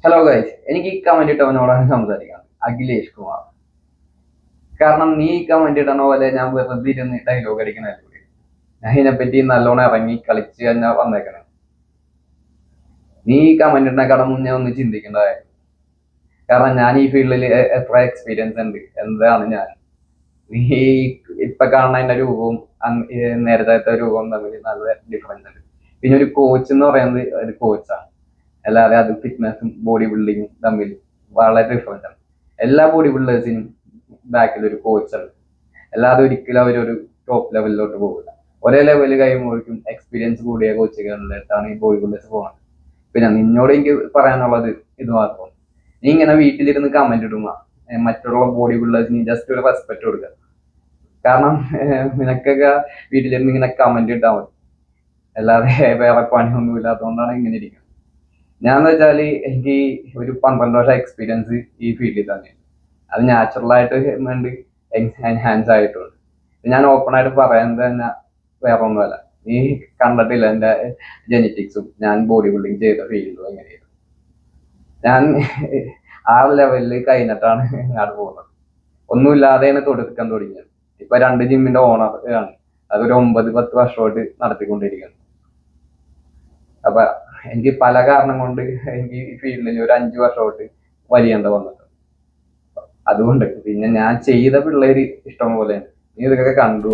Hello guys, എനിക്ക് ഈ comment ഇട്ടവനോടാണ് സംസാരിക്കുന്നത്. അഖിലേഷ് കുമാർ. കാരണം നീ ഈ കമന്റ് ഇടണ പോലെ ഞാൻ വെറുതെ ഇരുന്ന് ഡയലോഗ് അടിക്കണല്ലോ. ഞാൻ ഇതിനെപ്പറ്റി നല്ലോണം ഇറങ്ങി കളിച്ച് തന്നെ വന്നേക്കണം. നീ ഈ കമന്റ് ഇടുന്നേക്കാളും മുന്നേ ഒന്ന് ചിന്തിക്കേണ്ടതായിരുന്നു. കാരണം ഞാൻ ഈ ഫീൽഡിൽ എത്ര എക്സ്പീരിയൻസ് ഉണ്ട്, എന്താണ് ഞാൻ. നീ ഇപ്പൊ കാണുന്ന രൂപവും നേരത്തെ രൂപവും തമ്മിൽ നല്ല ഡിഫറൻസ് ഉണ്ട്. പിന്നെ ഒരു കോച്ച് എന്ന് പറയുന്നത് ഒരു കോച്ചാണ്, അല്ലാതെ അത് ഫിറ്റ്നസും ബോഡി ബിൽഡിങ്ങും തമ്മിൽ വളരെ ഡിഫറൻസ് ആണ്. എല്ലാ ബോഡി ബിൽഡേഴ്സിനും ബാക്കിൽ ഒരു കോച്ചാണ്, അല്ലാതെ ഒരിക്കലും അവരൊരു ടോപ്പ് ലെവലിലോട്ട് പോകില്ല. ഒരേ ലെവലിൽ കഴിയുമ്പോഴേക്കും എക്സ്പീരിയൻസ് കൂടിയ കോച്ചുകളിലേക്കാണ് ഈ ബോഡി ബിൽഡേഴ്സ് പോകുന്നത്. പിന്നെ നിന്നോട് എനിക്ക് പറയാനുള്ളത് ഇത് മാത്രം. നീ ഇങ്ങനെ വീട്ടിലിരുന്ന് കമന്റ് ഇടുക, മറ്റുള്ള ബോഡി ബിൽഡേഴ്സിന് ജസ്റ്റ് ഒരു റെസ്പെക്ട് കൊടുക്കുക. കാരണം നിനക്കൊക്കെ വീട്ടിലിരുന്ന് ഇങ്ങനെ കമന്റ് ഇട്ടാൽ മതി, അല്ലാതെ വേറെ പണിയൊന്നും ഇല്ലാത്തതുകൊണ്ടാണ് ഇങ്ങനെ ഇരിക്കുന്നത്. ഞാൻ വെച്ചാല് എനിക്ക് ഒരു 12 വർഷം എക്സ്പീരിയൻസ് ഈ ഫീൽഡിൽ തന്നെ. അത് നാച്ചുറൽ ആയിട്ട് വേണ്ടി എൻഹാൻസ് ആയിട്ടുണ്ട്. ഞാൻ ഓപ്പൺ ആയിട്ട് പറയുന്നത് തന്നെ വേറെ ഒന്നുമല്ല. നീ കണ്ടിട്ടില്ല എന്റെ ജെനറ്റിക്സും ഞാൻ ബോഡി ബിൽഡിങ് ചെയ്ത ഫീൽഡും എങ്ങനെയാണ്. ഞാൻ ആ ലെവലിൽ കഴിഞ്ഞിട്ടാണ് ഇങ്ങോട്ട് പോകുന്നത്. ഒന്നുമില്ലാതെയാണ് തുടക്കം തുടങ്ങിയത്. ഇപ്പൊ 2 ജിമ്മിന്റെ ഓണർ ആണ്. അതൊരു 9-10 വർഷമായിട്ട് നടത്തിക്കൊണ്ടിരിക്കുന്നത്. അപ്പൊ എനിക്ക് പല കാരണം കൊണ്ട് എനിക്ക് ഈ ഫീൽഡിൽ ഒരു 5 വർഷമായിട്ട് വലിയേണ്ട വന്നിട്ടുണ്ട്. അതുകൊണ്ട് പിന്നെ ഞാൻ ചെയ്ത പിള്ളേര് ഇഷ്ടം പോലെയാണ്. നീ ഇതൊക്കെ കണ്ടു.